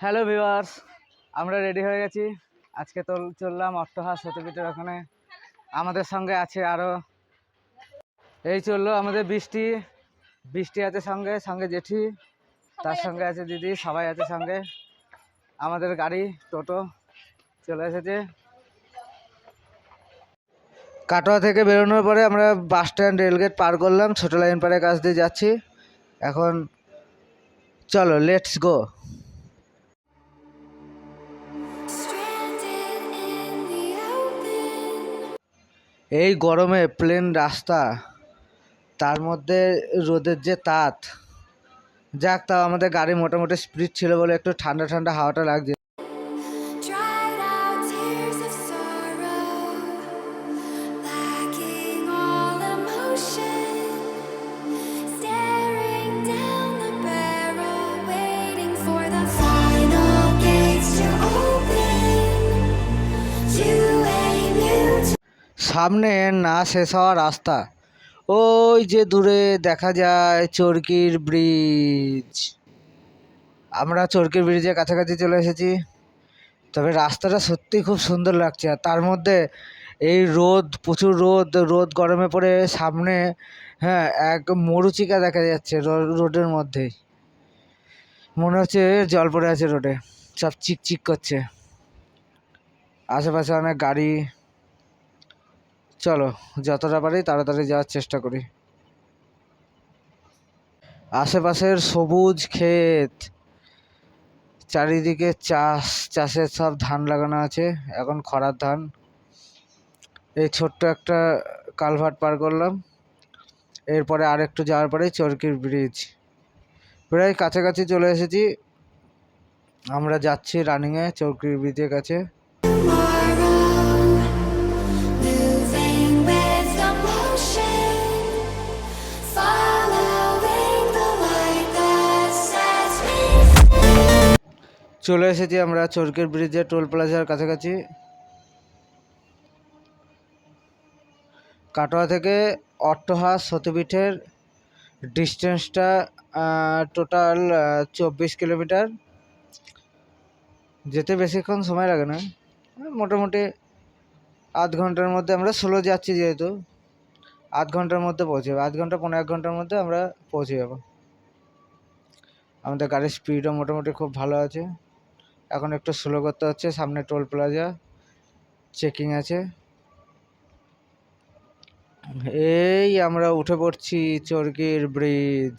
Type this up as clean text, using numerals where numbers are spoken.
Hello viewers, আমরা ready হয়ে গেছি। আজকে তো চললাম অট্টহাস সতীপীঠের ওখানে। আমাদের সঙ্গে আছে আরও, এই চললো আমাদের বৃষ্টি। বৃষ্টি আছে সঙ্গে সঙ্গে, জেঠি, তার সঙ্গে আছে দিদি, সবাই আছে সঙ্গে। আমাদের গাড়ি টোটো চলে এসেছে। কাটোয়া থেকে বেরোনোর পরে আমরা বাস স্ট্যান্ড, রেলগেট পার করলাম, ছোটো লাইন পাড়ের কাছ দিয়ে যাচ্ছি। এখন চলো, লেটস গো। এই গরমে প্লেন রাস্তা, তার মধ্যে রোদের যে তাত, যাক তাও আমাদের গাড়ি মোটামুটি স্পিড ছিল বলে একটু ঠান্ডা ঠান্ডা হাওয়াটা লাগছে। সামনে না শেষ হওয়া রাস্তা, ওই যে দূরে দেখা যায় চরকির ব্রিজ। আমরা চরকির ব্রিজের কাছাকাছি চলে এসেছি। তবে রাস্তাটা সত্যি খুব সুন্দর লাগছে। আর তার মধ্যে এই রোদ, প্রচুর রোদ গরমে পড়ে সামনে, হ্যাঁ, এক মরুচিকা দেখা যাচ্ছে রোডের মধ্যেই। মনে হচ্ছে জল পড়ে আছে রোডে, সব চিকচিক করছে। আশেপাশে অনেক গাড়ি। চলো যতটা পারি তাড়াতাড়ি যাওয়ার চেষ্টা করি। আশেপাশের সবুজ ক্ষেত, চারিদিকে চাষের সব ধান লাগানো আছে, এখন খরার ধান। এই ছোট্ট একটা কালভার্ট পার করলাম, এরপরে আর একটু যাওয়ার পরেই চরকির ব্রিজ। প্রায় কাছাকাছি চলে এসেছি। আমরা যাচ্ছি রানিংয়ে চরকির ব্রিজের কাছে। চলে এসেছি আমরা চরকির ব্রিজের টোল প্লাজার কাছাকাছি। কাটোয়া থেকে অট্টহাস সতীপীঠের ডিস্টেন্সটা টোটাল 24 কিলোমিটার। যেতে বেশিক্ষণ সময় লাগে না, মোটামুটি আধ ঘন্টার মধ্যে। আমরা স্লো যাচ্ছি যেহেতু, আধ ঘন্টার মধ্যে পৌঁছে যাবো। আধ ঘন্টা 15 ঘন্টার মধ্যে আমরা পৌঁছে যাব। আমাদের গাড়ির স্পিডও মোটামুটি খুব ভালো আছে। এখন একটু স্লো করতে হচ্ছে, সামনে টোল প্লাজা, চেকিং আছে। এই আমরা উঠে পড়ছি চরকির ব্রিজ।